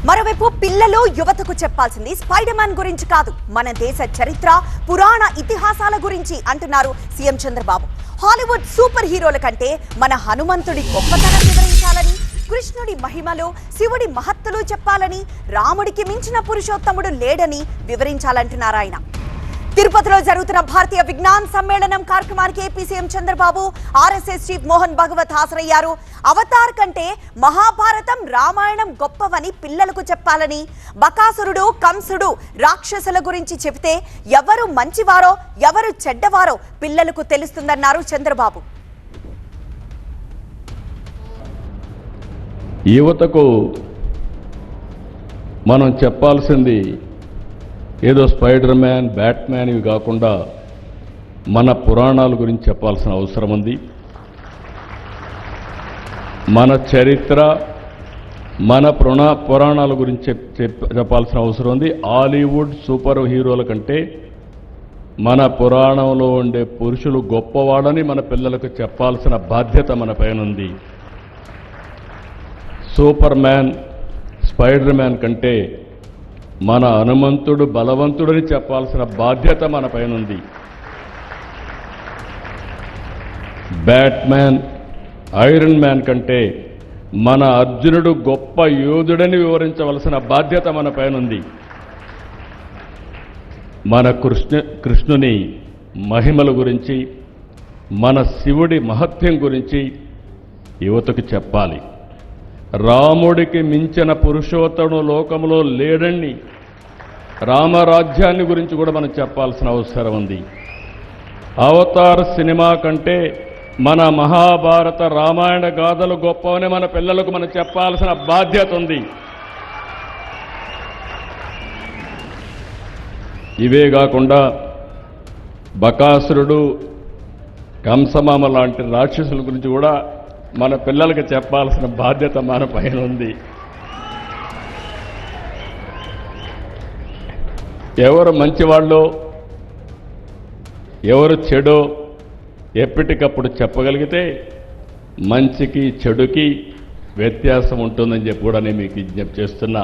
మరోవైపు పిల్లలు యువతకు చెప్పాల్సింది స్పైడర్ మ్యాన్ గురించి కాదు, మన దేశ చరిత్ర పురాణ ఇతిహాసాల గురించి అంటున్నారు సీఎం చంద్రబాబు. హాలీవుడ్ సూపర్ హీరోల కంటే మన హనుమంతుడి గొప్పతనం వివరించాలని, కృష్ణుడి మహిమలు శివుడి మహత్తులు చెప్పాలని, రాముడికి మించిన పురుషోత్తముడు లేడని వివరించాలంటున్నారు ఆయన. తిరుపతిలో జరుగుతున్న భారతీయ విజ్ఞాన్ సమ్మేళనం కార్యక్రమానికి AP CM Chandrababu, RSS chief Mohan Bhagwat హాజరయ్యారు. అవతార్ కంటే మహాభారతం రామాయణం గొప్పవని పిల్లలకు చెప్పాలని, బకాసురుడు కంసుడు రాక్షసుల గురించి చెబితే ఎవరు మంచివారో ఎవరు చెడ్డవారో పిల్లలకు తెలుస్తుందన్నారు చంద్రబాబు. యువతకు మనం చెప్పాల్సింది ఏదో స్పైడర్ మ్యాన్, బ్యాట్మ్యాన్ ఇవి కాకుండా మన పురాణాల గురించి చెప్పాల్సిన అవసరం ఉంది. మన చరిత్ర, మన పురాణాల గురించి చెప్పాల్సిన అవసరం ఉంది. హాలీవుడ్ సూపర్ హీరోల కంటే మన పురాణంలో ఉండే పురుషులు గొప్పవాడని మన పిల్లలకు చెప్పాల్సిన బాధ్యత మన పైన ఉంది. సూపర్ మ్యాన్, స్పైడర్ మ్యాన్ కంటే మన హనుమంతుడు బలవంతుడని చెప్పాల్సిన బాధ్యత మన పైన ఉంది. బ్యాట్మ్యాన్, ఐరన్ మ్యాన్ కంటే మన అర్జునుడు గొప్ప యోధుడని వివరించవలసిన బాధ్యత మన పైన ఉంది. మన కృష్ణుని మహిమల గురించి, మన శివుడి మహత్యం గురించి యువతకు చెప్పాలి. రాముడికి మించిన పురుషోత్తముడు లోకంలో లేడని రామరాజ్యాన్ని గురించి కూడా మనం చెప్పాల్సిన అవసరం ఉంది. అవతార్ సినిమా కంటే మన మహాభారత రామాయణ గాథలు గొప్పవని మన పిల్లలకు మనం చెప్పాల్సిన బాధ్యత ఉంది. ఇవే కాకుండా బకాసురుడు, కంసమామ లాంటి రాక్షసుల గురించి కూడా మన పిల్లలకు చెప్పాల్సిన బాధ్యత మన పైన ఉంది. ఎవరు మంచివాళ్ళో ఎవరు చెడో ఎప్పటికప్పుడు చెప్పగలిగితే మంచికి చెడుకి వ్యత్యాసం ఉంటుందని చెప్పి కూడా నేను మీకు విజ్ఞప్తి చేస్తున్నా.